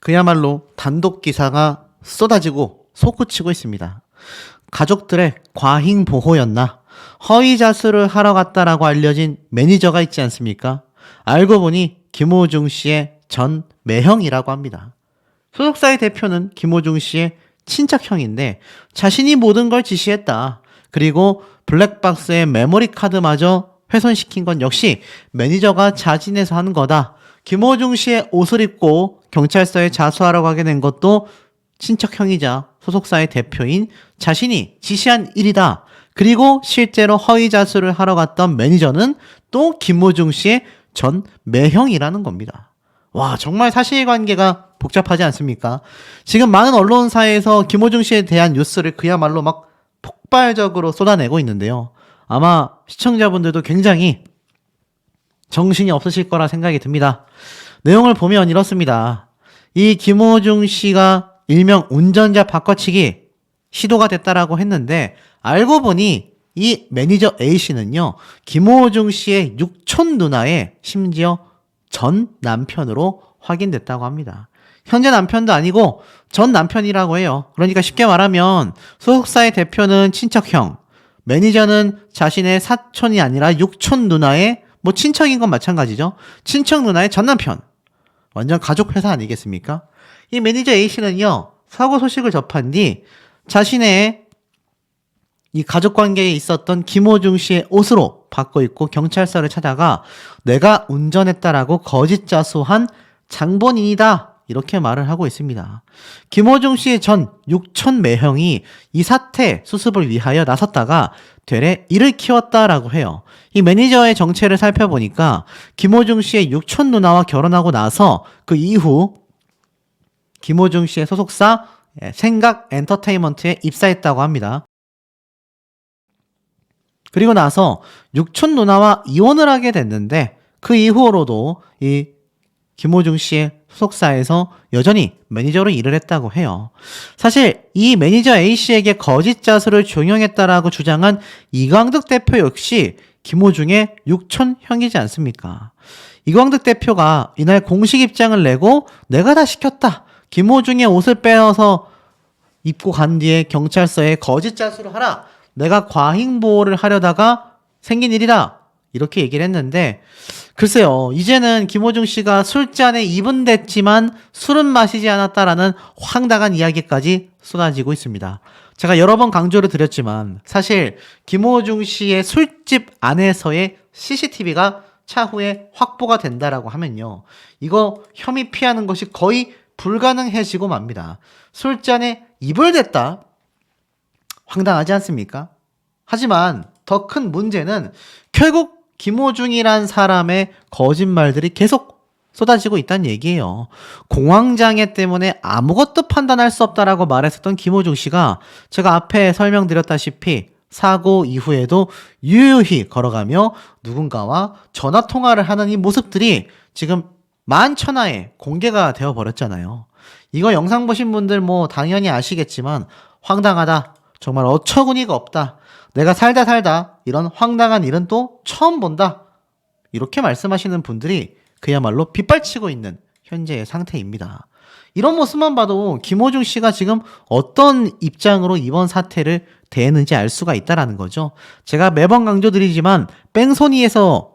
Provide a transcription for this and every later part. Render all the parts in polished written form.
그야말로 단독 기사가 쏟아지고 솟구치고 있습니다. 가족들의 과잉 보호였나? 허위 자수를 하러 갔다라고 알려진 매니저가 있지 않습니까? 알고 보니 김호중 씨의 전 매형이라고 합니다. 소속사의 대표는 김호중 씨의 친척형인데 자신이 모든 걸 지시했다. 그리고 블랙박스의 메모리 카드마저 훼손시킨 건 역시 매니저가 자진해서 한 거다. 김호중 씨의 옷을 입고 경찰서에 자수하러 가게 된 것도 친척형이자 소속사의 대표인 자신이 지시한 일이다. 그리고 실제로 허위 자수를 하러 갔던 매니저는 또 김호중 씨의 전 매형이라는 겁니다. 와, 정말 사실관계가 복잡하지 않습니까? 지금 많은 언론사에서 김호중 씨에 대한 뉴스를 그야말로 막 폭발적으로 쏟아내고 있는데요. 아마 시청자분들도 굉장히 정신이 없으실 거라 생각이 듭니다. 내용을 보면 이렇습니다. 이 김호중 씨가 일명 운전자 바꿔치기 시도가 됐다라고 했는데 알고 보니 이 매니저 A씨는요. 김호중 씨의 육촌 누나의 심지어 전 남편으로 확인됐다고 합니다. 현재 남편도 아니고 전 남편이라고 해요. 그러니까 쉽게 말하면 소속사의 대표는 친척형, 매니저는 자신의 사촌이 아니라 육촌 누나의 뭐 친척인 건 마찬가지죠. 친척 누나의 전 남편. 완전 가족 회사 아니겠습니까? 이 매니저 A씨는요. 사고 소식을 접한 뒤 자신의 이 가족관계에 있었던 김호중 씨의 옷으로 바꿔 입고 경찰서를 찾아가 내가 운전했다라고 거짓 자수한 장본인이다. 이렇게 말을 하고 있습니다. 김호중 씨의 전 육촌 매형이 이 사태 수습을 위하여 나섰다가 되레 이를 키웠다라고 해요. 이 매니저의 정체를 살펴보니까 김호중 씨의 육촌 누나와 결혼하고 나서 그 이후 김호중 씨의 소속사 생각 엔터테인먼트에 입사했다고 합니다. 그리고 나서 육촌 누나와 이혼을 하게 됐는데 그 이후로도 이 김호중 씨의 소속사에서 여전히 매니저로 일을 했다고 해요. 사실 이 매니저 A씨에게 거짓 자수를 종용했다라고 주장한 이광득 대표 역시 김호중의 육촌 형이지 않습니까? 이광득 대표가 이날 공식 입장을 내고 내가 다 시켰다. 김호중의 옷을 빼어서 입고 간 뒤에 경찰서에 거짓 자수를 하라. 내가 과잉 보호를 하려다가 생긴 일이다. 이렇게 얘기를 했는데 글쎄요. 이제는 김호중 씨가 술잔에 입은 됐지만 술은 마시지 않았다라는 황당한 이야기까지 쏟아지고 있습니다. 제가 여러 번 강조를 드렸지만 사실 김호중 씨의 술집 안에서의 CCTV가 차후에 확보가 된다라고 하면요. 이거 혐의 피하는 것이 거의 불가능해지고 맙니다. 술잔에 입을 댔다. 황당하지 않습니까? 하지만 더 큰 문제는 결국 김호중이란 사람의 거짓말들이 계속 쏟아지고 있다는 얘기예요. 공황장애 때문에 아무것도 판단할 수 없다라고 말했었던 김호중 씨가 제가 앞에 설명드렸다시피 사고 이후에도 유유히 걸어가며 누군가와 전화통화를 하는 이 모습들이 지금 만천하에 공개가 되어버렸잖아요. 이거 영상 보신 분들 뭐 당연히 아시겠지만 황당하다. 정말 어처구니가 없다. 내가 살다 이런 황당한 일은 또 처음 본다. 이렇게 말씀하시는 분들이 그야말로 빗발치고 있는 현재의 상태입니다. 이런 모습만 봐도 김호중 씨가 지금 어떤 입장으로 이번 사태를 대했는지 알 수가 있다라는 거죠. 제가 매번 강조드리지만 뺑소니에서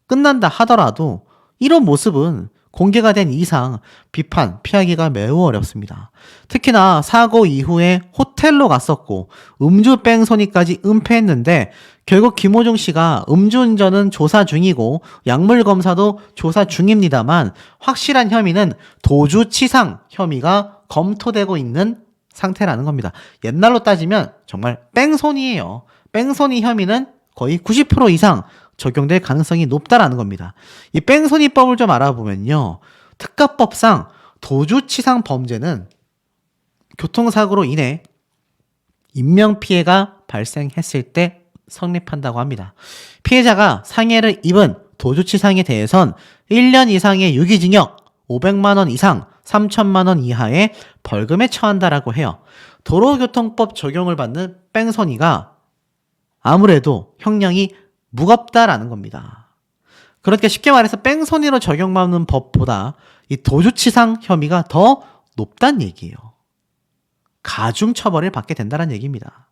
끝난다 하더라도 이런 모습은 공개가 된 이상 비판, 피하기가 매우 어렵습니다. 특히나 사고 이후에 호텔로 갔었고 음주 뺑소니까지 은폐했는데 결국 김호중 씨가 음주운전은 조사 중이고 약물 검사도 조사 중입니다만 확실한 혐의는 도주치상 혐의가 검토되고 있는 상태라는 겁니다. 옛날로 따지면 정말 뺑소니예요. 뺑소니 혐의는 거의 90% 이상 적용될 가능성이 높다라는 겁니다. 이 뺑소니법을 좀 알아보면요. 특가법상 도주치상 범죄는 교통사고로 인해 인명피해가 발생했을 때 성립한다고 합니다. 피해자가 상해를 입은 도주치상에 대해선 1년 이상의 유기징역, 500만 원 이상, 3천만 원 이하의 벌금에 처한다라고 해요. 도로교통법 적용을 받는 뺑소니가 아무래도 형량이 무겁다라는 겁니다. 그러니까 쉽게 말해서 뺑소니로 적용받는 법보다 이 도주치상 혐의가 더 높다는 얘기예요. 가중 처벌을 받게 된다는 얘기입니다.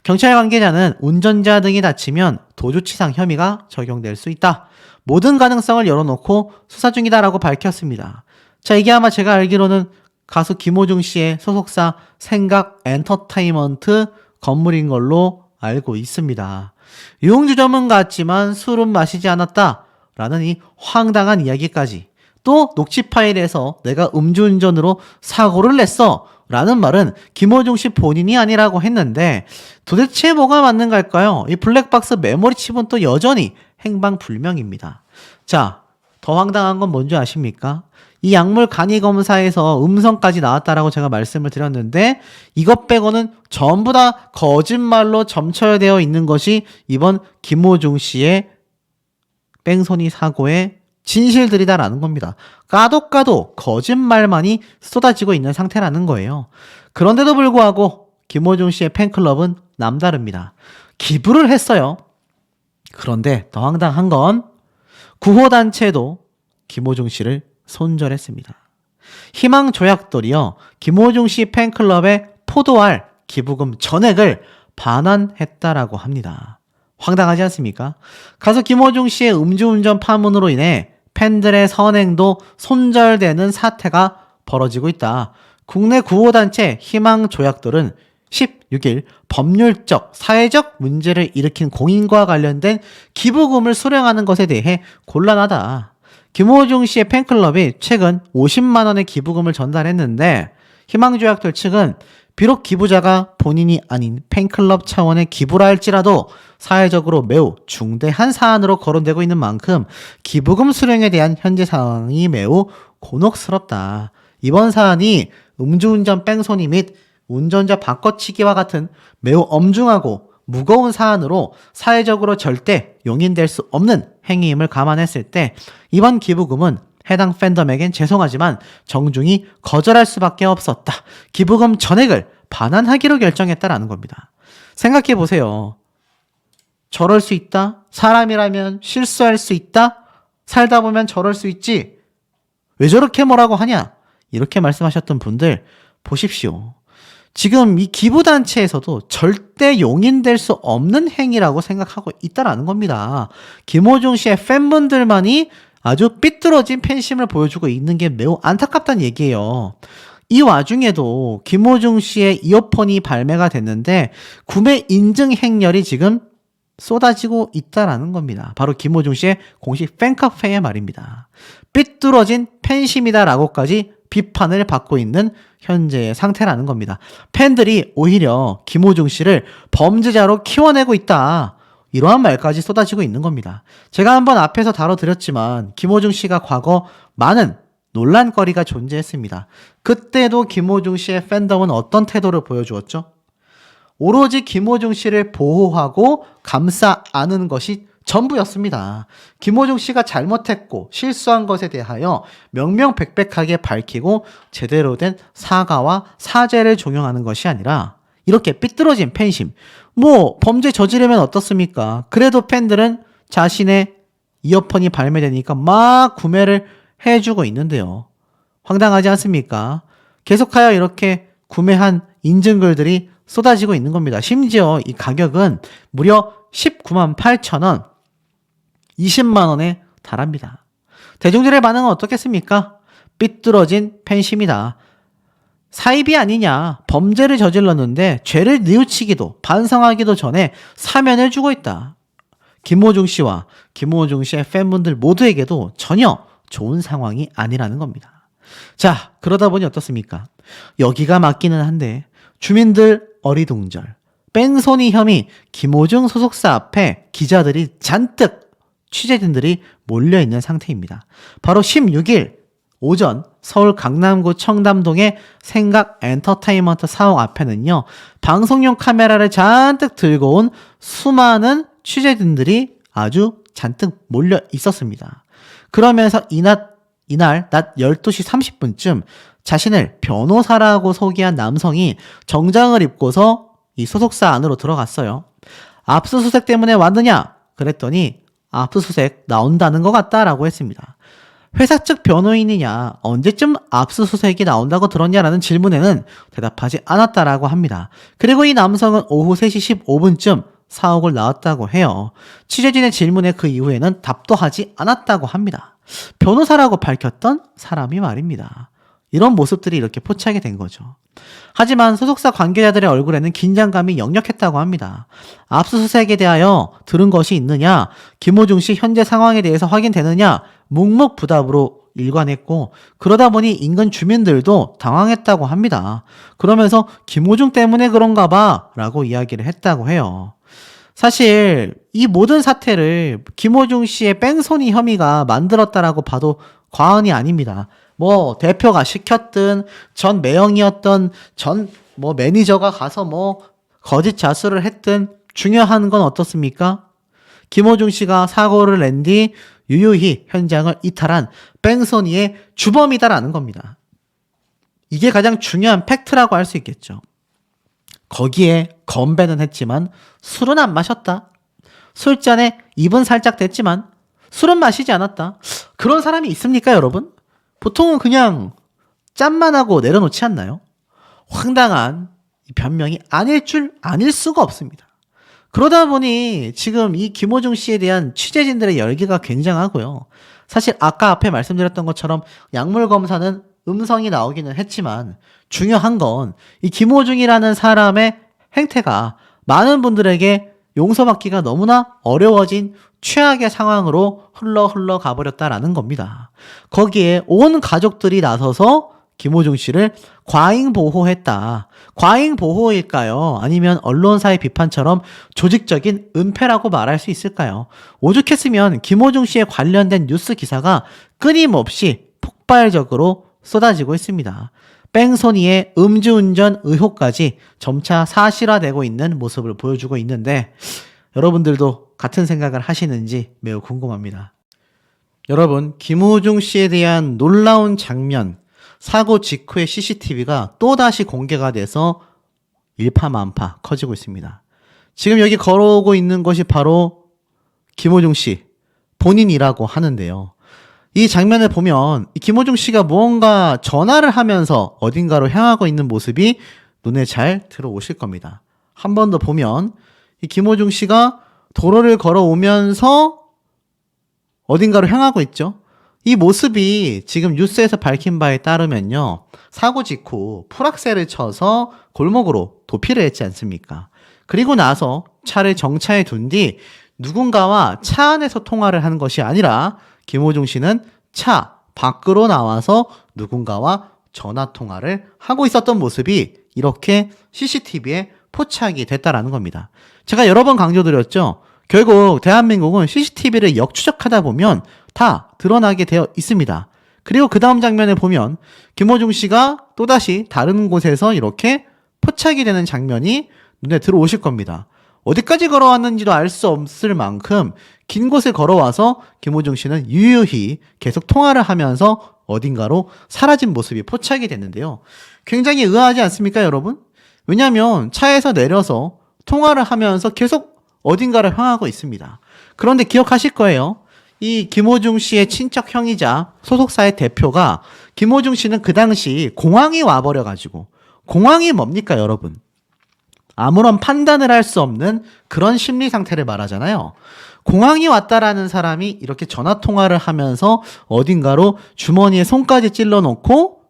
경찰 관계자는 운전자 등이 다치면 도주치상 혐의가 적용될 수 있다. 모든 가능성을 열어놓고 수사 중이다라고 밝혔습니다. 자, 이게 아마 제가 알기로는 가수 김호중 씨의 소속사 생각 엔터테인먼트 건물인 걸로 알고 있습니다. 유흥주점은 같지만 술은 마시지 않았다라는 이 황당한 이야기까지, 또 녹취 파일에서 내가 음주운전으로 사고를 냈어 라는 말은 김호중 씨 본인이 아니라고 했는데 도대체 뭐가 맞는 걸까요? 이 블랙박스 메모리 칩은 또 여전히 행방불명입니다. 자, 더 황당한 건 뭔지 아십니까? 이 약물 간이 검사에서 음성까지 나왔다라고 제가 말씀을 드렸는데 이것 빼고는 전부 다 거짓말로 점철되어 있는 것이 이번 김호중 씨의 뺑소니 사고의 진실들이다라는 겁니다. 까도 거짓말만이 쏟아지고 있는 상태라는 거예요. 그런데도 불구하고 김호중 씨의 팬클럽은 남다릅니다. 기부를 했어요. 그런데 더 황당한 건 구호단체도 김호중 씨를 손절했습니다. 희망조약돌이요, 김호중 씨 팬클럽에 포도알 기부금 전액을 반환했다라고 합니다. 황당하지 않습니까? 가수 김호중 씨의 음주운전 파문으로 인해 팬들의 선행도 손절되는 사태가 벌어지고 있다. 국내 구호단체 희망조약돌은 16일 법률적, 사회적 문제를 일으킨 공인과 관련된 기부금을 수령하는 것에 대해 곤란하다. 김호중 씨의 팬클럽이 최근 50만 원의 기부금을 전달했는데 희망조약돌 측은 비록 기부자가 본인이 아닌 팬클럽 차원의 기부라 할지라도 사회적으로 매우 중대한 사안으로 거론되고 있는 만큼 기부금 수령에 대한 현재 상황이 매우 곤혹스럽다. 이번 사안이 음주운전 뺑소니 및 운전자 바꿔치기와 같은 매우 엄중하고 무거운 사안으로 사회적으로 절대 용인될 수 없는 행위임을 감안했을 때 이번 기부금은 해당 팬덤에겐 죄송하지만 정중히 거절할 수밖에 없었다. 기부금 전액을 반환하기로 결정했다라는 겁니다. 생각해 보세요. 저럴 수 있다? 사람이라면 실수할 수 있다? 살다 보면 저럴 수 있지? 왜 저렇게 뭐라고 하냐? 이렇게 말씀하셨던 분들 보십시오. 지금 이 기부단체에서도 절대 용인될 수 없는 행위라고 생각하고 있다라는 겁니다. 김호중 씨의 팬분들만이 아주 삐뚤어진 팬심을 보여주고 있는 게 매우 안타깝다는 얘기예요. 이 와중에도 김호중 씨의 이어폰이 발매가 됐는데 구매 인증 행렬이 지금 쏟아지고 있다라는 겁니다. 바로 김호중 씨의 공식 팬카페의 말입니다. 삐뚤어진 팬심이다라고까지 비판을 받고 있는 현재의 상태라는 겁니다. 팬들이 오히려 김호중 씨를 범죄자로 키워내고 있다, 이러한 말까지 쏟아지고 있는 겁니다. 제가 한번 앞에서 다뤄드렸지만 김호중 씨가 과거 많은 논란거리가 존재했습니다. 그때도 김호중 씨의 팬덤은 어떤 태도를 보여주었죠? 오로지 김호중 씨를 보호하고 감싸 안은 것이 전부였습니다. 김호중 씨가 잘못했고 실수한 것에 대하여 명명백백하게 밝히고 제대로 된 사과와 사죄를 종용하는 것이 아니라 이렇게 삐뚤어진 팬심, 뭐 범죄 저지르면 어떻습니까? 그래도 팬들은 자신의 이어폰이 발매되니까 막 구매를 해주고 있는데요. 황당하지 않습니까? 계속하여 이렇게 구매한 인증글들이 쏟아지고 있는 겁니다. 심지어 이 가격은 무려 19만 8천 원, 20만 원에 달합니다. 대중들의 반응은 어떻겠습니까? 삐뚤어진 팬심이다. 사입이 아니냐, 범죄를 저질렀는데 죄를 뉘우치기도 반성하기도 전에 사면해주고 있다. 김호중 씨와 김호중 씨의 팬분들 모두에게도 전혀 좋은 상황이 아니라는 겁니다. 자, 그러다 보니 어떻습니까? 여기가 맞기는 한데 주민들 어리둥절, 뺑소니 혐의 김호중 소속사 앞에 기자들이 잔뜩, 취재진들이 몰려있는 상태입니다. 바로 16일 오전 서울 강남구 청담동의 생각 엔터테인먼트 사옥 앞에는요, 방송용 카메라를 잔뜩 들고 온 수많은 취재진들이 아주 잔뜩 몰려 있었습니다. 그러면서 이날 낮 12시 30분쯤 자신을 변호사라고 소개한 남성이 정장을 입고서 이 소속사 안으로 들어갔어요. 압수수색 때문에 왔느냐? 그랬더니 압수수색 나온다는 것 같다라고 했습니다. 회사 측 변호인이냐, 언제쯤 압수수색이 나온다고 들었냐라는 질문에는 대답하지 않았다라고 합니다. 그리고 이 남성은 오후 3시 15분쯤 사옥을 나왔다고 해요. 취재진의 질문에 그 이후에는 답도 하지 않았다고 합니다. 변호사라고 밝혔던 사람이 말입니다. 이런 모습들이 이렇게 포착이 된 거죠. 하지만 소속사 관계자들의 얼굴에는 긴장감이 역력했다고 합니다. 압수수색에 대하여 들은 것이 있느냐, 김호중 씨 현재 상황에 대해서 확인되느냐, 묵묵부답으로 일관했고, 그러다 보니 인근 주민들도 당황했다고 합니다. 그러면서 김호중 때문에 그런가 봐 라고 이야기를 했다고 해요. 사실 이 모든 사태를 김호중 씨의 뺑소니 혐의가 만들었다라고 봐도 과언이 아닙니다. 뭐 대표가 시켰든 전 매형이었던 전 매니저가 가서 거짓 자수를 했든 중요한 건 어떻습니까? 김호중 씨가 사고를 낸 뒤 유유히 현장을 이탈한 뺑소니의 주범이다라는 겁니다. 이게 가장 중요한 팩트라고 할 수 있겠죠. 거기에 건배는 했지만 술은 안 마셨다. 술잔에 입은 살짝 댔지만 술은 마시지 않았다. 그런 사람이 있습니까, 여러분? 보통은 그냥 짠만 하고 내려놓지 않나요? 황당한 변명이 아닐 수가 없습니다. 그러다 보니 지금 이 김호중 씨에 대한 취재진들의 열기가 굉장하고요. 사실 아까 앞에 말씀드렸던 것처럼 약물 검사는 음성이 나오기는 했지만 중요한 건 이 김호중이라는 사람의 행태가 많은 분들에게 용서받기가 너무나 어려워진 최악의 상황으로 흘러 가버렸다라는 겁니다. 거기에 온 가족들이 나서서 김호중 씨를 과잉보호했다. 과잉보호일까요? 아니면 언론사의 비판처럼 조직적인 은폐라고 말할 수 있을까요? 오죽했으면 김호중 씨에 관련된 뉴스 기사가 끊임없이 폭발적으로 쏟아지고 있습니다. 뺑소니의 음주운전 의혹까지 점차 사실화되고 있는 모습을 보여주고 있는데 여러분들도 같은 생각을 하시는지 매우 궁금합니다. 여러분, 김호중 씨에 대한 놀라운 장면, 사고 직후의 CCTV가 또다시 공개가 돼서 일파만파 커지고 있습니다. 지금 여기 걸어오고 있는 것이 바로 김호중 씨 본인이라고 하는데요. 이 장면을 보면 김호중 씨가 무언가 전화를 하면서 어딘가로 향하고 있는 모습이 눈에 잘 들어오실 겁니다. 한 번 더 보면 이 김호중 씨가 도로를 걸어오면서 어딘가로 향하고 있죠. 이 모습이 지금 뉴스에서 밝힌 바에 따르면요. 사고 직후 풀악셀을 쳐서 골목으로 도피를 했지 않습니까? 그리고 나서 차를 정차해 둔 뒤 누군가와 차 안에서 통화를 하는 것이 아니라 김호중 씨는 차 밖으로 나와서 누군가와 전화 통화를 하고 있었던 모습이 이렇게 CCTV에 포착이 됐다라는 겁니다. 제가 여러 번 강조드렸죠. 결국 대한민국은 CCTV를 역추적하다 보면 다 드러나게 되어 있습니다. 그리고 그 다음 장면을 보면 김호중 씨가 또다시 다른 곳에서 이렇게 포착이 되는 장면이 눈에 들어오실 겁니다. 어디까지 걸어왔는지도 알 수 없을 만큼 긴 곳을 걸어와서 김호중 씨는 유유히 계속 통화를 하면서 어딘가로 사라진 모습이 포착이 됐는데요. 굉장히 의아하지 않습니까, 여러분? 왜냐하면 차에서 내려서 통화를 하면서 계속 어딘가를 향하고 있습니다. 그런데 기억하실 거예요. 이 김호중 씨의 친척 형이자 소속사의 대표가 김호중 씨는 그 당시 공황이 와버려가지고, 공황이 뭡니까, 여러분? 아무런 판단을 할 수 없는 그런 심리 상태를 말하잖아요. 공황이 왔다라는 사람이 이렇게 전화 통화를 하면서 어딘가로 주머니에 손까지 찔러 놓고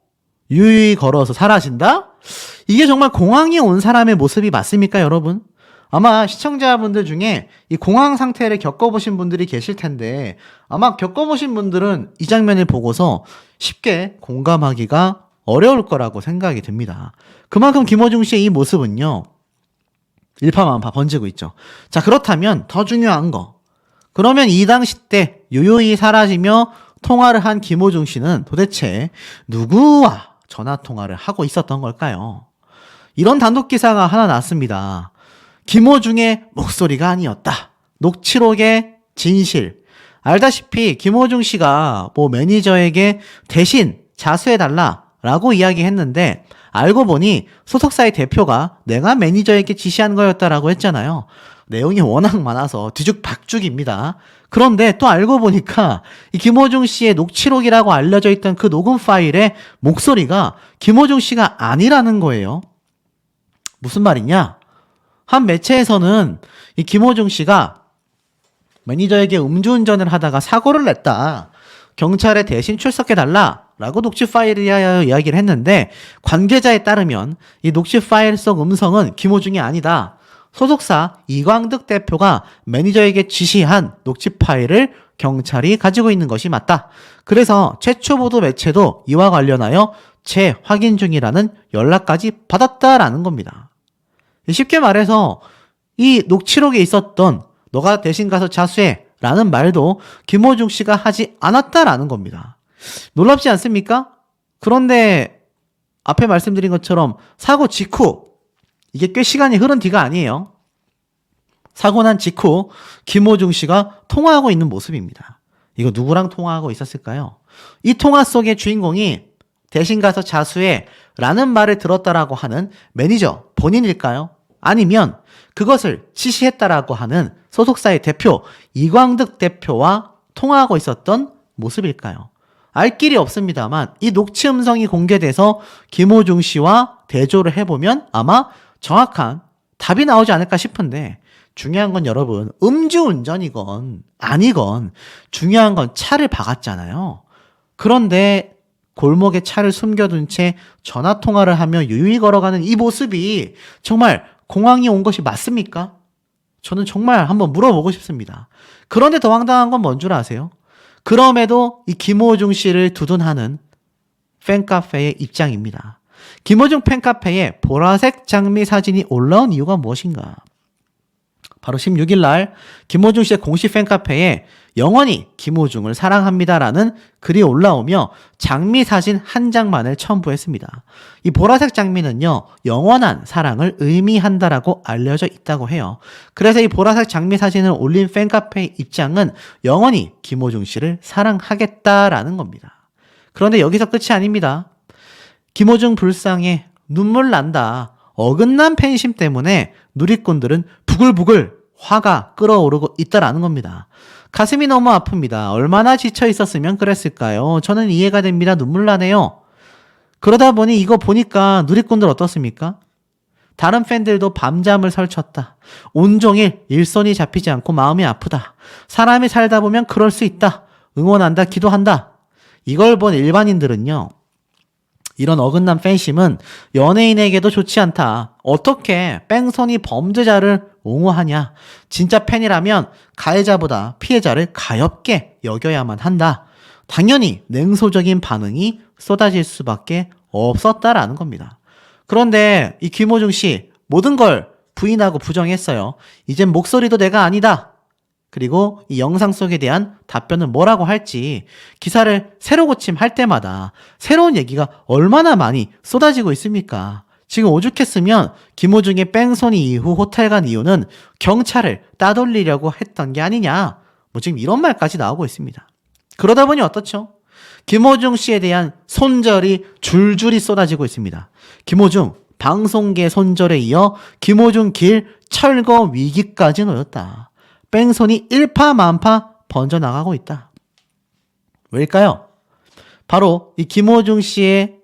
유유히 걸어서 사라진다? 이게 정말 공황이 온 사람의 모습이 맞습니까, 여러분? 아마 시청자분들 중에 이 공황 상태를 겪어보신 분들이 계실 텐데 아마 겪어보신 분들은 이 장면을 보고서 쉽게 공감하기가 어려울 거라고 생각이 듭니다. 그만큼 김호중 씨의 이 모습은요, 일파만파 번지고 있죠. 자, 그렇다면 더 중요한 거. 그러면 이 당시 때 유유히 사라지며 통화를 한 김호중 씨는 도대체 누구와 전화 통화를 하고 있었던 걸까요? 이런 단독 기사가 하나 났습니다. 김호중의 목소리가 아니었다. 녹취록의 진실. 알다시피 김호중 씨가 매니저에게 대신 자수해달라라고 이야기했는데 알고 보니 소속사의 대표가 내가 매니저에게 지시한 거였다라고 했잖아요. 내용이 워낙 많아서 뒤죽박죽입니다. 그런데 또 알고 보니까 이 김호중 씨의 녹취록이라고 알려져 있던 그 녹음 파일의 목소리가 김호중 씨가 아니라는 거예요. 무슨 말이냐? 한 매체에서는 이 김호중 씨가 매니저에게 음주운전을 하다가 사고를 냈다. 경찰에 대신 출석해달라. 라고 녹취 파일이야 이야기를 했는데 관계자에 따르면 이 녹취 파일 속 음성은 김호중이 아니다. 소속사 이광득 대표가 매니저에게 지시한 녹취 파일을 경찰이 가지고 있는 것이 맞다. 그래서 최초 보도 매체도 이와 관련하여 재확인 중이라는 연락까지 받았다라는 겁니다. 쉽게 말해서 이 녹취록에 있었던 너가 대신 가서 자수해 라는 말도 김호중 씨가 하지 않았다라는 겁니다. 놀랍지 않습니까? 그런데 앞에 말씀드린 것처럼 사고 직후 이게 꽤 시간이 흐른 뒤가 아니에요. 사고 난 직후 김호중 씨가 통화하고 있는 모습입니다. 이거 누구랑 통화하고 있었을까요? 이 통화 속의 주인공이 대신 가서 자수해 라는 말을 들었다라고 하는 매니저 본인일까요? 아니면 그것을 지시했다라고 하는 소속사의 대표 이광득 대표와 통화하고 있었던 모습일까요? 알 길이 없습니다만 이 녹취 음성이 공개돼서 김호중 씨와 대조를 해보면 아마 정확한 답이 나오지 않을까 싶은데 중요한 건 여러분 음주운전이건 아니건 중요한 건 차를 박았잖아요. 그런데 골목에 차를 숨겨둔 채 전화통화를 하며 유유히 걸어가는 이 모습이 정말 공황이 온 것이 맞습니까? 저는 정말 한번 물어보고 싶습니다. 그런데 더 황당한 건 뭔 줄 아세요? 그럼에도 이 김호중 씨를 두둔하는 팬카페의 입장입니다. 김호중 팬카페에 보라색 장미 사진이 올라온 이유가 무엇인가? 바로 16일 날 김호중 씨의 공식 팬카페에 영원히 김호중을 사랑합니다라는 글이 올라오며 장미 사진 한 장만을 첨부했습니다. 이 보라색 장미는요, 영원한 사랑을 의미한다라고 알려져 있다고 해요. 그래서 이 보라색 장미 사진을 올린 팬카페의 입장은 영원히 김호중 씨를 사랑하겠다라는 겁니다. 그런데 여기서 끝이 아닙니다. 김호중 불쌍해, 눈물 난다. 어긋난 팬심 때문에 누리꾼들은 부글부글 화가 끓어오르고 있다라는 겁니다. 가슴이 너무 아픕니다. 얼마나 지쳐 있었으면 그랬을까요? 저는 이해가 됩니다. 눈물 나네요. 그러다 보니 이거 보니까 누리꾼들 어떻습니까? 다른 팬들도 밤잠을 설쳤다. 온종일 일손이 잡히지 않고 마음이 아프다. 사람이 살다 보면 그럴 수 있다. 응원한다. 기도한다. 이걸 본 일반인들은요. 이런 어긋난 팬심은 연예인에게도 좋지 않다. 어떻게 뺑소니 범죄자를 옹호하냐. 진짜 팬이라면 가해자보다 피해자를 가엽게 여겨야만 한다. 당연히 냉소적인 반응이 쏟아질 수밖에 없었다라는 겁니다. 그런데 이 김호중 씨 모든 걸 부인하고 부정했어요. 이젠 목소리도 내가 아니다. 그리고 이 영상 속에 대한 답변은 뭐라고 할지 기사를 새로 고침할 때마다 새로운 얘기가 얼마나 많이 쏟아지고 있습니까? 지금 오죽했으면 김호중의 뺑소니 이후 호텔 간 이유는 경찰을 따돌리려고 했던 게 아니냐. 뭐 지금 이런 말까지 나오고 있습니다. 그러다 보니 어떻죠? 김호중 씨에 대한 손절이 줄줄이 쏟아지고 있습니다. 김호중 방송계 손절에 이어 김호중 길 철거 위기까지 놓였다. 뺑소니 일파만파 번져나가고 있다. 왜일까요? 바로 이 김호중 씨의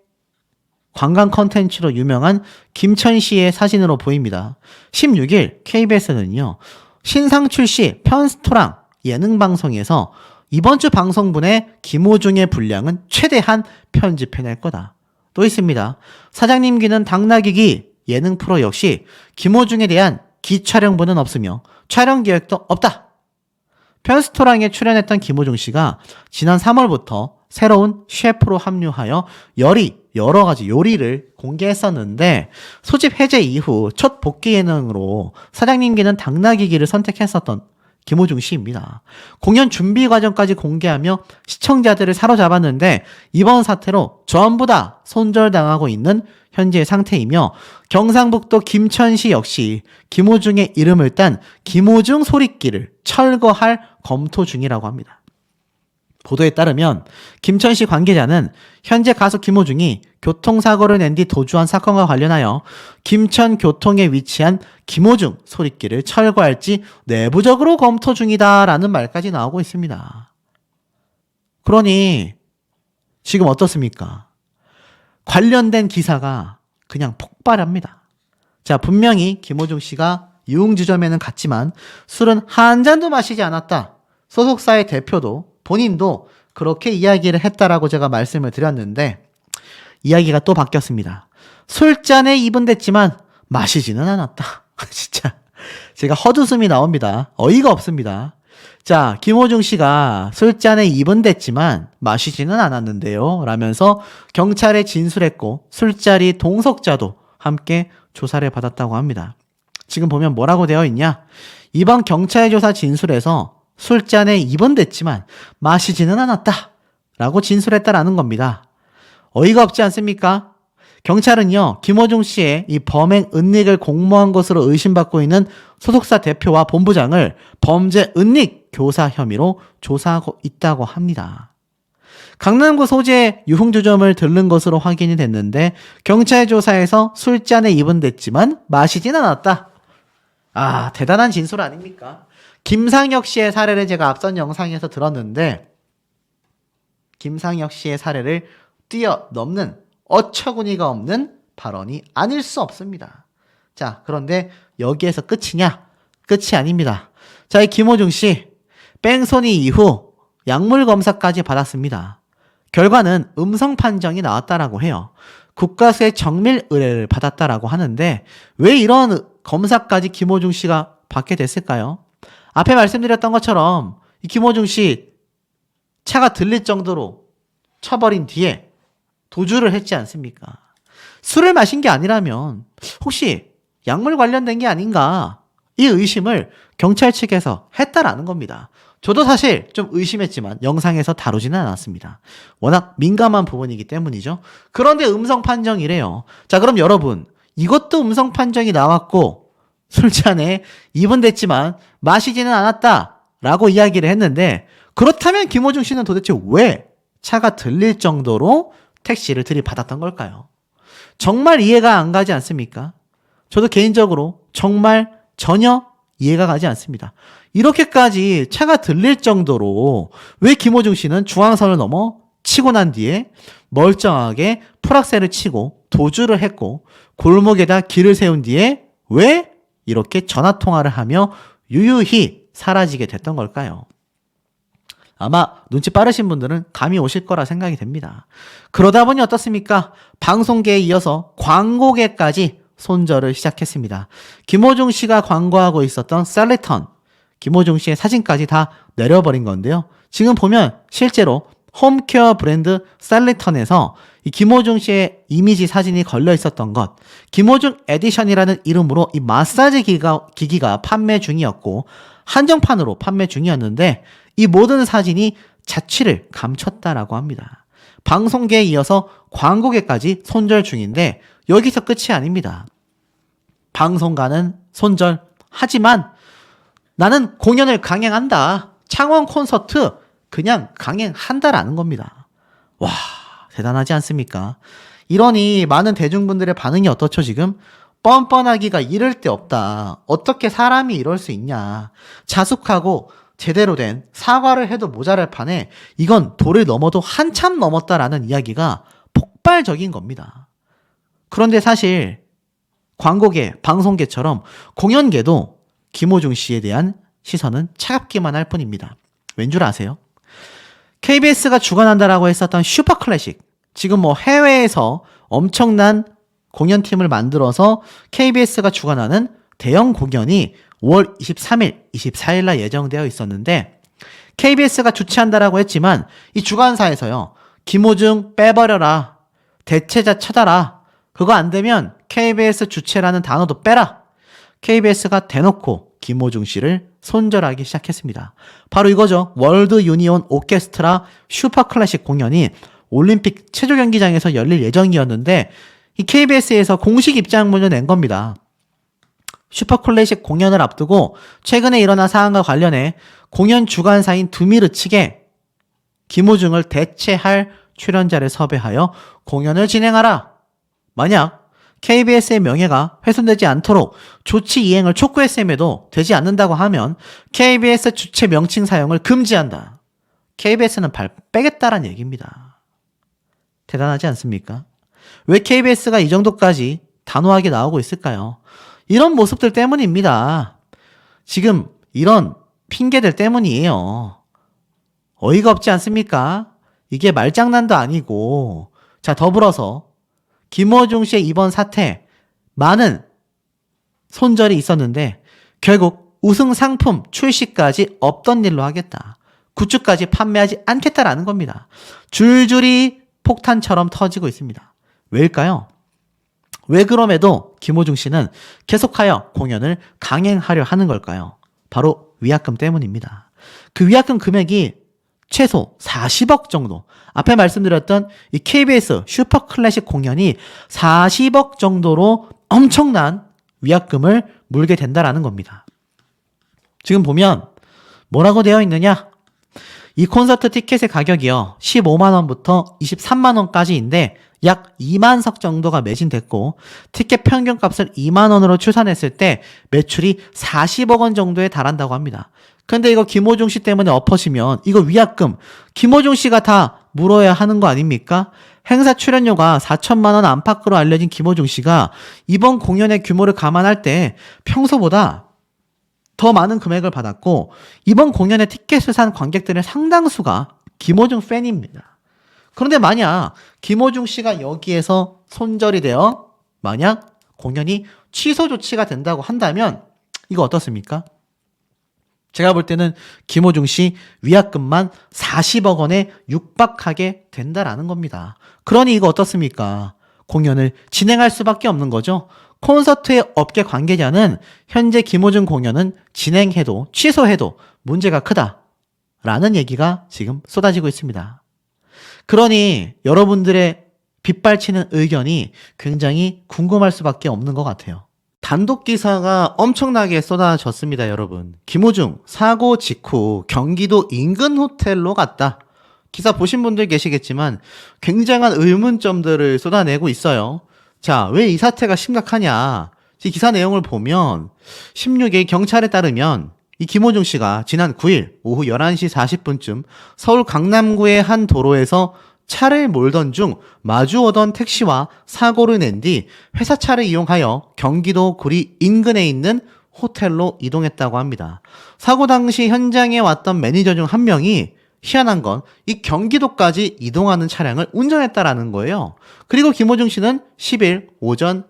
관광 컨텐츠로 유명한 김천시의 사진으로 보입니다. 16일 KBS는요. 신상출 씨 편스토랑 예능방송에서 이번 주 방송분에 김호중의 분량은 최대한 편집해낼 거다. 또 있습니다. 사장님 귀는 당나귀기 예능 프로 역시 김호중에 대한 기촬영분은 없으며 촬영 계획도 없다. 편스토랑에 출연했던 김호중 씨가 지난 3월부터 새로운 셰프로 합류하여 여러 가지 요리를 공개했었는데 소집 해제 이후 첫 복귀 예능으로 사장님기는 당나귀기를 선택했었던 김호중 씨입니다. 공연 준비 과정까지 공개하며 시청자들을 사로잡았는데 이번 사태로 전부 다 손절당하고 있는 현재의 상태이며 경상북도 김천시 역시 김호중의 이름을 딴 김호중 소리끼를 철거할 검토 중이라고 합니다. 보도에 따르면 김천시 관계자는 현재 가수 김호중이 교통사고를 낸 뒤 도주한 사건과 관련하여 김천교통에 위치한 김호중 소리길을 철거할지 내부적으로 검토 중이다라는 말까지 나오고 있습니다. 그러니 지금 어떻습니까? 관련된 기사가 그냥 폭발합니다. 자, 분명히 김호중 씨가 유흥주점에는 갔지만 술은 한 잔도 마시지 않았다. 소속사의 대표도 본인도 그렇게 이야기를 했다라고 제가 말씀을 드렸는데 이야기가 또 바뀌었습니다. 술잔에 입은 댔지만 마시지는 않았다. 진짜 제가 헛웃음이 나옵니다. 어이가 없습니다. 자, 김호중 씨가 술잔에 입은 댔지만 마시지는 않았는데요 라면서 경찰에 진술했고 술자리 동석자도 함께 조사를 받았다고 합니다. 지금 보면 뭐라고 되어 있냐? 이번 경찰 조사 진술에서 술잔에 입은 댔지만 마시지는 않았다 라고 진술했다라는 겁니다. 어이가 없지 않습니까? 경찰은요, 김호중 씨의 이 범행 은닉을 공모한 것으로 의심받고 있는 소속사 대표와 본부장을 범죄 은닉 교사 혐의로 조사하고 있다고 합니다. 강남구 소재 유흥주점을 들른 것으로 확인이 됐는데 경찰 조사에서 술잔에 입은 댔지만 마시진 않았다. 아, 대단한 진술 아닙니까? 김상혁 씨의 사례를 제가 앞선 영상에서 들었는데 김상혁 씨의 사례를 뛰어넘는 어처구니가 없는 발언이 아닐 수 없습니다. 자, 그런데 여기에서 끝이냐? 끝이 아닙니다. 자, 이 김호중 씨 뺑소니 이후 약물 검사까지 받았습니다. 결과는 음성 판정이 나왔다라고 해요. 국가수의 정밀 의뢰를 받았다라고 하는데 왜 이런 검사까지 김호중 씨가 받게 됐을까요? 앞에 말씀드렸던 것처럼 이 김호중 씨 차가 들릴 정도로 쳐버린 뒤에 도주를 했지 않습니까? 술을 마신 게 아니라면 혹시 약물 관련된 게 아닌가 이 의심을 경찰 측에서 했다라는 겁니다. 저도 사실 좀 의심했지만 영상에서 다루지는 않았습니다. 워낙 민감한 부분이기 때문이죠. 그런데 음성 판정이래요. 자, 그럼 여러분 이것도 음성 판정이 나왔고 술잔에 입은 댔지만 마시지는 않았다 라고 이야기를 했는데 그렇다면 김호중 씨는 도대체 왜 차가 들릴 정도로 택시를 들이받았던 걸까요? 정말 이해가 안 가지 않습니까? 저도 개인적으로 정말 전혀 이해가 가지 않습니다. 이렇게까지 차가 들릴 정도로 왜 김호중 씨는 중앙선을 넘어 치고 난 뒤에 멀쩡하게 풀악셀을 치고 도주를 했고 골목에다 길을 세운 뒤에 왜 이렇게 전화통화를 하며 유유히 사라지게 됐던 걸까요? 아마 눈치 빠르신 분들은 감이 오실 거라 생각이 됩니다. 그러다 보니 어떻습니까? 방송계에 이어서 광고계까지 손절을 시작했습니다. 김호중 씨가 광고하고 있었던 셀리턴, 김호중 씨의 사진까지 다 내려버린 건데요. 지금 보면 실제로 홈케어 브랜드 셀리턴에서 이 김호중 씨의 이미지 사진이 걸려 있었던 것, 김호중 에디션이라는 이름으로 이 마사지 기기가 판매 중이었고 한정판으로 판매 중이었는데 이 모든 사진이 자취를 감췄다라고 합니다. 방송계에 이어서 광고계까지 손절 중인데 여기서 끝이 아닙니다. 방송가는 손절하지만 나는 공연을 강행한다. 창원 콘서트 그냥 강행한다라는 겁니다. 와, 대단하지 않습니까? 이러니 많은 대중분들의 반응이 어떻죠 지금? 뻔뻔하기가 이를 데 없다. 어떻게 사람이 이럴 수 있냐. 자숙하고 제대로 된 사과를 해도 모자랄 판에 이건 도를 넘어도 한참 넘었다라는 이야기가 폭발적인 겁니다. 그런데 사실 광고계, 방송계처럼 공연계도 김호중 씨에 대한 시선은 차갑기만 할 뿐입니다. 왠 줄 아세요? KBS가 주관한다라고 했었던 슈퍼클래식, 지금 뭐 해외에서 엄청난 공연팀을 만들어서 KBS가 주관하는 대형 공연이 5월 23일, 24일 날 예정되어 있었는데 KBS가 주최한다라고 했지만 이 주관사에서요. 김호중 빼버려라. 대체자 찾아라. 그거 안 되면 KBS 주최라는 단어도 빼라. KBS가 대놓고 김호중 씨를 손절하기 시작했습니다. 바로 이거죠. 월드 유니온 오케스트라 슈퍼클래식 공연이 올림픽 체조 경기장에서 열릴 예정이었는데 이 KBS에서 공식 입장문을 낸 겁니다. 슈퍼클래식 공연을 앞두고 최근에 일어난 사안과 관련해 공연 주관사인 두미르 측에 김호중을 대체할 출연자를 섭외하여 공연을 진행하라. 만약 KBS의 명예가 훼손되지 않도록 조치 이행을 촉구했음에도 되지 않는다고 하면 KBS 주체 명칭 사용을 금지한다. KBS는 발 빼겠다란 얘기입니다. 대단하지 않습니까? 왜 KBS가 이 정도까지 단호하게 나오고 있을까요? 이런 모습들 때문입니다. 지금 이런 핑계들 때문이에요. 어이가 없지 않습니까? 이게 말장난도 아니고. 자, 더불어서 김호중 씨의 이번 사태 많은 손절이 있었는데 결국 우승 상품 출시까지 없던 일로 하겠다. 굿즈까지 판매하지 않겠다라는 겁니다. 줄줄이 폭탄처럼 터지고 있습니다. 왜일까요? 왜 그럼에도 김호중 씨는 계속하여 공연을 강행하려 하는 걸까요? 바로 위약금 때문입니다. 그 위약금 금액이 최소 40억 정도. 앞에 말씀드렸던 이 KBS 슈퍼클래식 공연이 40억 정도로 엄청난 위약금을 물게 된다라는 겁니다. 지금 보면 뭐라고 되어 있느냐? 이 콘서트 티켓의 가격이요. 15만 원부터 23만 원까지인데 약 2만 석 정도가 매진됐고 티켓 평균값을 2만 원으로 추산했을 때 매출이 40억 원 정도에 달한다고 합니다. 근데 이거 김호중 씨 때문에 엎어지면 이거 위약금 김호중 씨가 다 물어야 하는 거 아닙니까? 행사 출연료가 4천만 원 안팎으로 알려진 김호중 씨가 이번 공연의 규모를 감안할 때 평소보다 더 많은 금액을 받았고 이번 공연의 티켓을 산 관객들의 상당수가 김호중 팬입니다. 그런데 만약 김호중 씨가 여기에서 손절이 되어 만약 공연이 취소 조치가 된다고 한다면 이거 어떻습니까? 제가 볼 때는 김호중 씨 위약금만 40억 원에 육박하게 된다라는 겁니다. 그러니 이거 어떻습니까? 공연을 진행할 수밖에 없는 거죠. 콘서트의 업계 관계자는 현재 김호중 공연은 진행해도 취소해도 문제가 크다라는 얘기가 지금 쏟아지고 있습니다. 그러니 여러분들의 빗발치는 의견이 굉장히 궁금할 수밖에 없는 것 같아요. 단독 기사가 엄청나게 쏟아졌습니다, 여러분. 김호중 사고 직후 경기도 인근 호텔로 갔다. 기사 보신 분들 계시겠지만 굉장한 의문점들을 쏟아내고 있어요. 자, 왜 이 사태가 심각하냐? 이 기사 내용을 보면 16일 경찰에 따르면 이 김호중 씨가 지난 9일 오후 11시 40분쯤 서울 강남구의 한 도로에서 차를 몰던 중 마주오던 택시와 사고를 낸 뒤 회사 차를 이용하여 경기도 구리 인근에 있는 호텔로 이동했다고 합니다. 사고 당시 현장에 왔던 매니저 중 한 명이 희한한 건 이 경기도까지 이동하는 차량을 운전했다라는 거예요. 그리고 김호중 씨는 10일 오전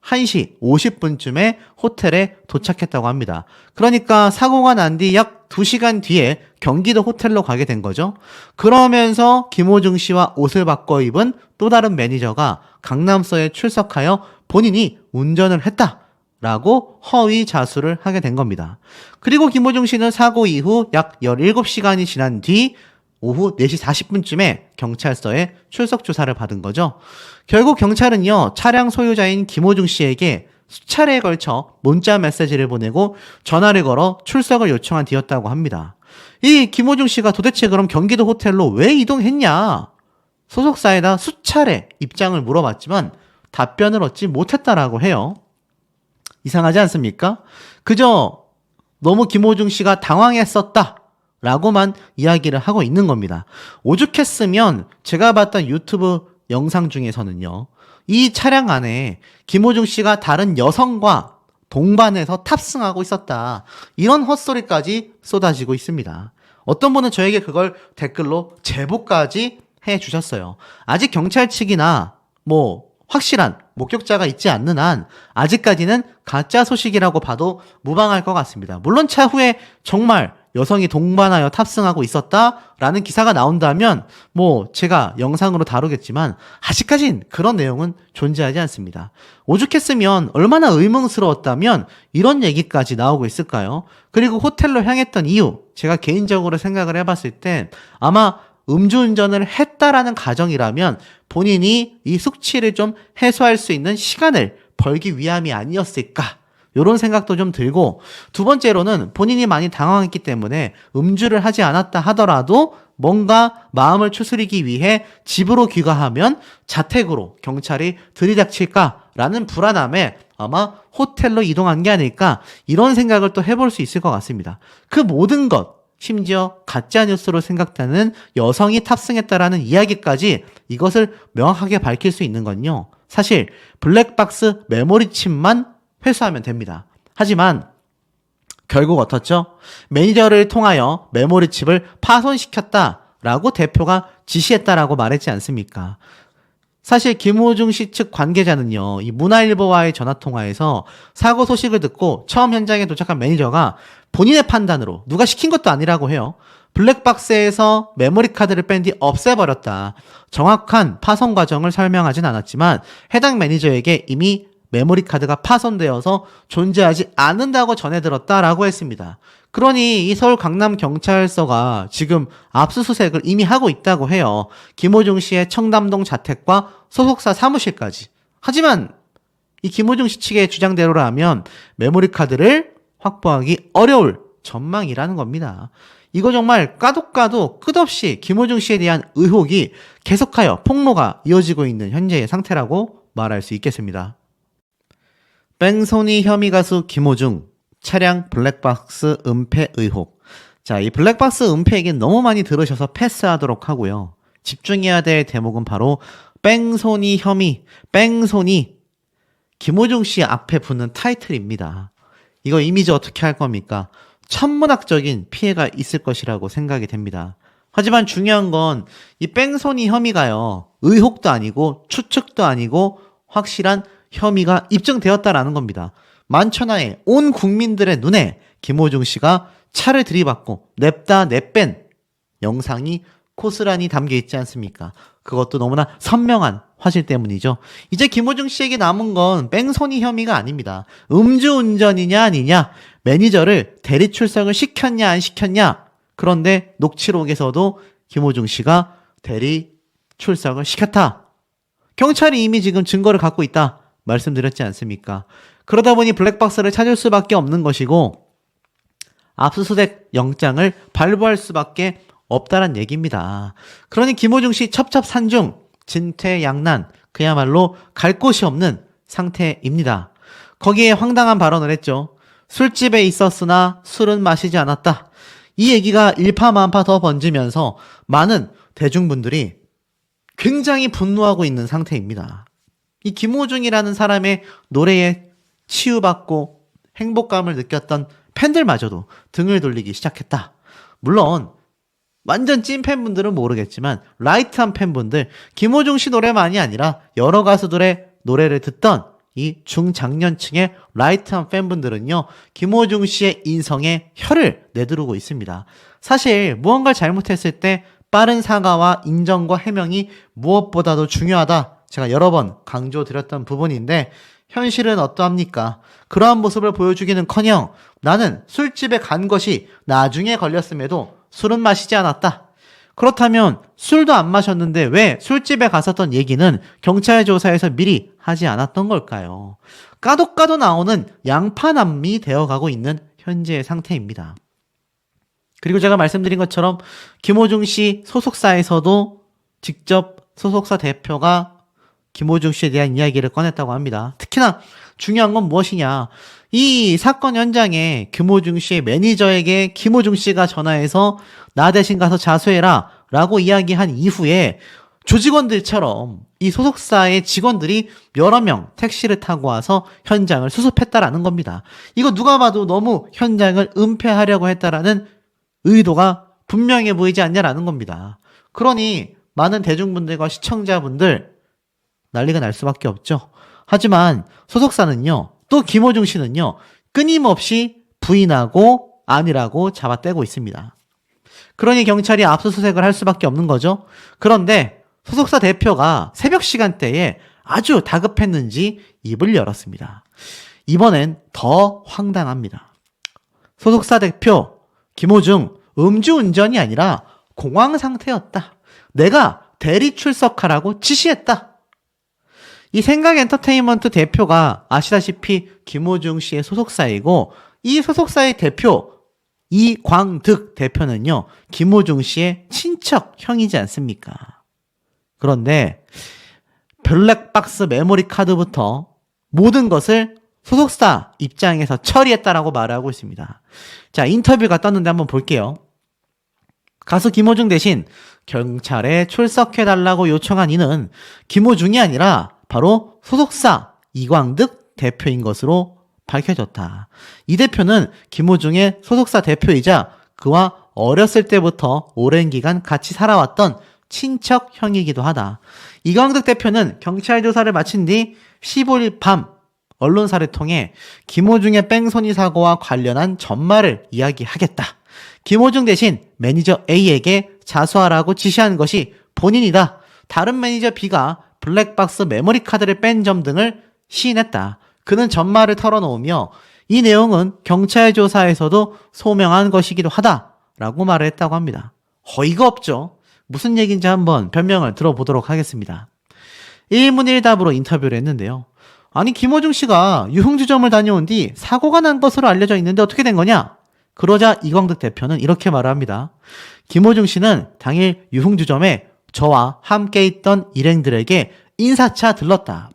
1시 50분쯤에 호텔에 도착했다고 합니다. 그러니까 사고가 난 뒤 약 2시간 뒤에 경기도 호텔로 가게 된 거죠. 그러면서 김호중 씨와 옷을 바꿔 입은 또 다른 매니저가 강남서에 출석하여 본인이 운전을 했다라고 허위 자수를 하게 된 겁니다. 그리고 김호중 씨는 사고 이후 약 17시간이 지난 뒤 오후 4시 40분쯤에 경찰서에 출석 조사를 받은 거죠. 결국 경찰은요, 차량 소유자인 김호중 씨에게 수차례에 걸쳐 문자 메시지를 보내고 전화를 걸어 출석을 요청한 뒤였다고 합니다. 이 김호중 씨가 도대체 그럼 경기도 호텔로 왜 이동했냐? 소속사에다 수차례 입장을 물어봤지만 답변을 얻지 못했다라고 해요. 이상하지 않습니까? 그저 너무 김호중 씨가 당황했었다 라고만 이야기를 하고 있는 겁니다. 오죽했으면 제가 봤던 유튜브 영상 중에서는요, 이 차량 안에 김호중 씨가 다른 여성과 동반해서 탑승하고 있었다, 이런 헛소리까지 쏟아지고 있습니다. 어떤 분은 저에게 그걸 댓글로 제보까지 해주셨어요. 아직 경찰 측이나 확실한 목격자가 있지 않는 한 아직까지는 가짜 소식이라고 봐도 무방할 것 같습니다. 물론 차후에 정말 여성이 동반하여 탑승하고 있었다라는 기사가 나온다면 제가 영상으로 다루겠지만 아직까진 그런 내용은 존재하지 않습니다. 오죽했으면 얼마나 의문스러웠다면 이런 얘기까지 나오고 있을까요? 그리고 호텔로 향했던 이유, 제가 개인적으로 생각을 해봤을 때 아마 음주운전을 했다라는 가정이라면 본인이 이 숙취를 좀 해소할 수 있는 시간을 벌기 위함이 아니었을까, 이런 생각도 좀 들고, 두 번째로는 본인이 많이 당황했기 때문에 음주를 하지 않았다 하더라도 뭔가 마음을 추스리기 위해 집으로 귀가하면 자택으로 경찰이 들이닥칠까라는 불안함에 아마 호텔로 이동한 게 아닐까 이런 생각을 또 해볼 수 있을 것 같습니다. 그 모든 것, 심지어 가짜뉴스로 생각되는 여성이 탑승했다라는 이야기까지 이것을 명확하게 밝힐 수 있는 건요. 사실 블랙박스 메모리 칩만 회수하면 됩니다. 하지만 결국 어떻죠? 매니저를 통하여 메모리 칩을 파손시켰다라고 대표가 지시했다라고 말했지 않습니까? 사실 김호중 씨 측 관계자는요, 이 문화일보와의 전화통화에서 사고 소식을 듣고 처음 현장에 도착한 매니저가 본인의 판단으로 누가 시킨 것도 아니라고 해요. 블랙박스에서 메모리 카드를 뺀 뒤 없애버렸다. 정확한 파손 과정을 설명하진 않았지만 해당 매니저에게 이미 메모리 카드가 파손되어서 존재하지 않는다고 전해들었다라고 했습니다. 그러니 이 서울 강남경찰서가 지금 압수수색을 이미 하고 있다고 해요. 김호중 씨의 청담동 자택과 소속사 사무실까지. 하지만 이 김호중 씨 측의 주장대로라면 메모리 카드를 확보하기 어려울 전망이라는 겁니다. 이거 정말 까도 끝없이 김호중 씨에 대한 의혹이 계속하여 폭로가 이어지고 있는 현재의 상태라고 말할 수 있겠습니다. 뺑소니 혐의 가수 김호중, 차량 블랙박스 은폐 의혹. 자, 이 블랙박스 은폐 얘기는 너무 많이 들으셔서 패스하도록 하고요. 집중해야 될 대목은 바로 뺑소니 혐의, 뺑소니. 김호중 씨 앞에 붙는 타이틀입니다. 이거 이미지 어떻게 할 겁니까? 천문학적인 피해가 있을 것이라고 생각이 됩니다. 하지만 중요한 건 이 뺑소니 혐의가요, 의혹도 아니고 추측도 아니고 확실한 혐의가 입증되었다라는 겁니다. 만천하에 온 국민들의 눈에 김호중 씨가 차를 들이받고 냅다 내뺀 영상이 고스란히 담겨 있지 않습니까? 그것도 너무나 선명한 화질 때문이죠. 이제 김호중 씨에게 남은 건 뺑소니 혐의가 아닙니다. 음주운전이냐 아니냐, 매니저를 대리 출석을 시켰냐 안 시켰냐. 그런데 녹취록에서도 김호중 씨가 대리 출석을 시켰다. 경찰이 이미 지금 증거를 갖고 있다 말씀드렸지 않습니까? 그러다 보니 블랙박스를 찾을 수밖에 없는 것이고 압수수색 영장을 발부할 수밖에 없다란 얘기입니다. 그러니 김호중 씨 첩첩산중, 진퇴양난, 그야말로 갈 곳이 없는 상태입니다. 거기에 황당한 발언을 했죠. 술집에 있었으나 술은 마시지 않았다. 이 얘기가 일파만파 더 번지면서 많은 대중분들이 굉장히 분노하고 있는 상태입니다. 이 김호중이라는 사람의 노래에 치유받고 행복감을 느꼈던 팬들마저도 등을 돌리기 시작했다. 물론 완전 찐 팬분들은 모르겠지만 라이트한 팬분들, 김호중 씨 노래만이 아니라 여러 가수들의 노래를 듣던 이 중장년층의 라이트한 팬분들은요, 김호중 씨의 인성에 혀를 내두르고 있습니다. 사실 무언가를 잘못했을 때 빠른 사과와 인정과 해명이 무엇보다도 중요하다. 제가 여러 번 강조드렸던 부분인데 현실은 어떠합니까? 그러한 모습을 보여주기는커녕 나는 술집에 간 것이 나중에 걸렸음에도 술은 마시지 않았다. 그렇다면 술도 안 마셨는데 왜 술집에 갔었던 얘기는 경찰 조사에서 미리 하지 않았던 걸까요? 까도 나오는 양파남이 되어가고 있는 현재의 상태입니다. 그리고 제가 말씀드린 것처럼 김호중 씨 소속사에서도 직접 소속사 대표가 김호중 씨에 대한 이야기를 꺼냈다고 합니다. 특히나 중요한 건 무엇이냐. 이 사건 현장에 김호중 씨의 매니저에게 김호중 씨가 전화해서 나 대신 가서 자수해라 라고 이야기한 이후에 조직원들처럼 이 소속사의 직원들이 여러 명 택시를 타고 와서 현장을 수습했다라는 겁니다. 이거 누가 봐도 너무 현장을 은폐하려고 했다라는 의도가 분명해 보이지 않냐라는 겁니다. 그러니 많은 대중분들과 시청자분들 난리가 날 수밖에 없죠. 하지만 소속사는요, 또 김호중 씨는요, 끊임없이 부인하고 아니라고 잡아떼고 있습니다. 그러니 경찰이 압수수색을 할 수밖에 없는 거죠. 그런데 소속사 대표가 새벽 시간대에 아주 다급했는지 입을 열었습니다. 이번엔 더 황당합니다. 소속사 대표 김호중, 음주운전이 아니라 공황 상태였다. 내가 대리 출석하라고 지시했다. 이 생각엔터테인먼트 대표가 아시다시피 김호중 씨의 소속사이고 이 소속사의 대표 이광득 대표는요, 김호중 씨의 친척 형이지 않습니까? 그런데 블랙박스 메모리 카드부터 모든 것을 소속사 입장에서 처리했다라고 말하고 있습니다. 자, 인터뷰가 떴는데 한번 볼게요. 가수 김호중 대신 경찰에 출석해달라고 요청한 이는 김호중이 아니라 바로 소속사 이광득 대표인 것으로 밝혀졌다. 이 대표는 김호중의 소속사 대표이자 그와 어렸을 때부터 오랜 기간 같이 살아왔던 친척 형이기도 하다. 이광득 대표는 경찰 조사를 마친 뒤 15일 밤 언론사를 통해 김호중의 뺑소니 사고와 관련한 전말을 이야기하겠다. 김호중 대신 매니저 A에게 자수하라고 지시한 것이 본인이다. 다른 매니저 B가 블랙박스 메모리 카드를 뺀 점 등을 시인했다. 그는 전말을 털어놓으며 이 내용은 경찰 조사에서도 소명한 것이기도 하다라고 말을 했다고 합니다. 어이가 없죠. 무슨 얘기인지 한번 변명을 들어보도록 하겠습니다. 1문1답으로 인터뷰를 했는데요. 아니, 김호중 씨가 유흥주점을 다녀온 뒤 사고가 난 것으로 알려져 있는데 어떻게 된 거냐? 그러자 이광득 대표는 이렇게 말을 합니다. 김호중 씨는 당일 유흥주점에 저와 함께 있던 일행들에게 인사차 들렀다.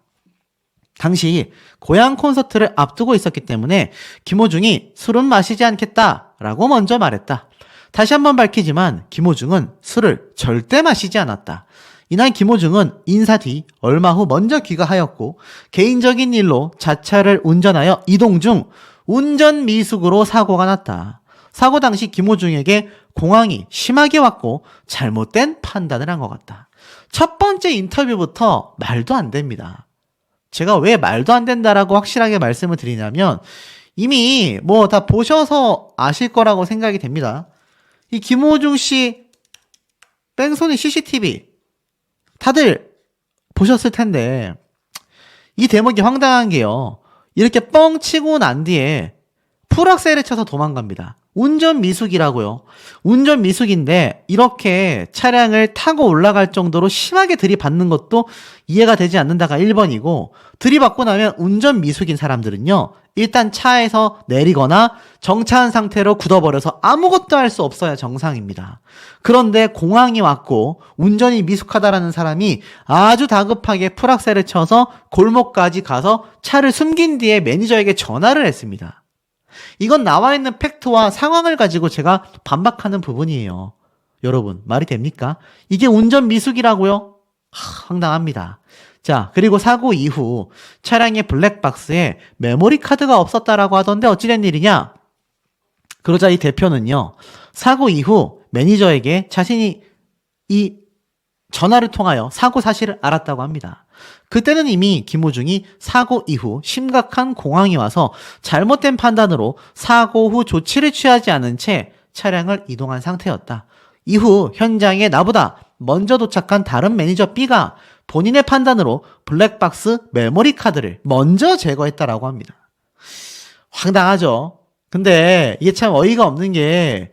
당시 고향 콘서트를 앞두고 있었기 때문에 김호중이 술은 마시지 않겠다라고 먼저 말했다. 다시 한번 밝히지만 김호중은 술을 절대 마시지 않았다. 이날 김호중은 인사 뒤 얼마 후 먼저 귀가하였고 개인적인 일로 자차를 운전하여 이동 중 운전 미숙으로 사고가 났다. 사고 당시 김호중에게 공황이 심하게 왔고 잘못된 판단을 한 것 같다. 첫 번째 인터뷰부터 말도 안 됩니다. 제가 왜 말도 안 된다라고 확실하게 말씀을 드리냐면 이미 뭐 다 보셔서 아실 거라고 생각이 됩니다. 이 김호중 씨 뺑소니 CCTV 다들 보셨을 텐데 이 대목이 황당한 게요. 이렇게 뻥 치고 난 뒤에 풀악셀을 쳐서 도망갑니다. 운전 미숙이라고요. 운전 미숙인데 이렇게 차량을 타고 올라갈 정도로 심하게 들이받는 것도 이해가 되지 않는다가 1번이고 들이받고 나면 운전 미숙인 사람들은요. 일단 차에서 내리거나 정차한 상태로 굳어버려서 아무것도 할 수 없어야 정상입니다. 그런데 공황이 왔고 운전이 미숙하다라는 사람이 아주 다급하게 풀악셀을 쳐서 골목까지 가서 차를 숨긴 뒤에 매니저에게 전화를 했습니다. 이건 나와 있는 팩트와 상황을 가지고 제가 반박하는 부분이에요. 여러분, 말이 됩니까? 이게 운전 미숙이라고요? 황당합니다. 자, 그리고 사고 이후 차량의 블랙박스에 메모리 카드가 없었다라고 하던데 어찌된 일이냐? 그러자 이 대표는요, 사고 이후 매니저에게 자신이 이 전화를 통하여 사고 사실을 알았다고 합니다. 그때는 이미 김호중이 사고 이후 심각한 공황이 와서 잘못된 판단으로 사고 후 조치를 취하지 않은 채 차량을 이동한 상태였다. 이후 현장에 나보다 먼저 도착한 다른 매니저 B가 본인의 판단으로 블랙박스 메모리 카드를 먼저 제거했다라고 합니다. 황당하죠? 근데 이게 참 어이가 없는 게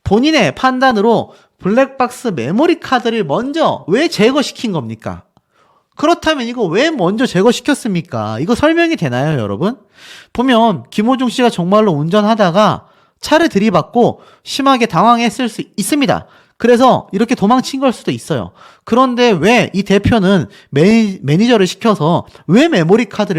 본인의 판단으로 블랙박스 메모리 카드를 먼저 왜 제거시킨 겁니까? 그렇다면 이거 왜 먼저 제거시켰습니까? 이거 설명이 되나요, 여러분? 보면 김호중 씨가 정말로 운전하다가 차를 들이받고 심하게 당황했을 수 있습니다. 그래서 이렇게 도망친 걸 수도 있어요. 그런데 왜 이 대표는 매니저를 시켜서 왜 메모리 카드를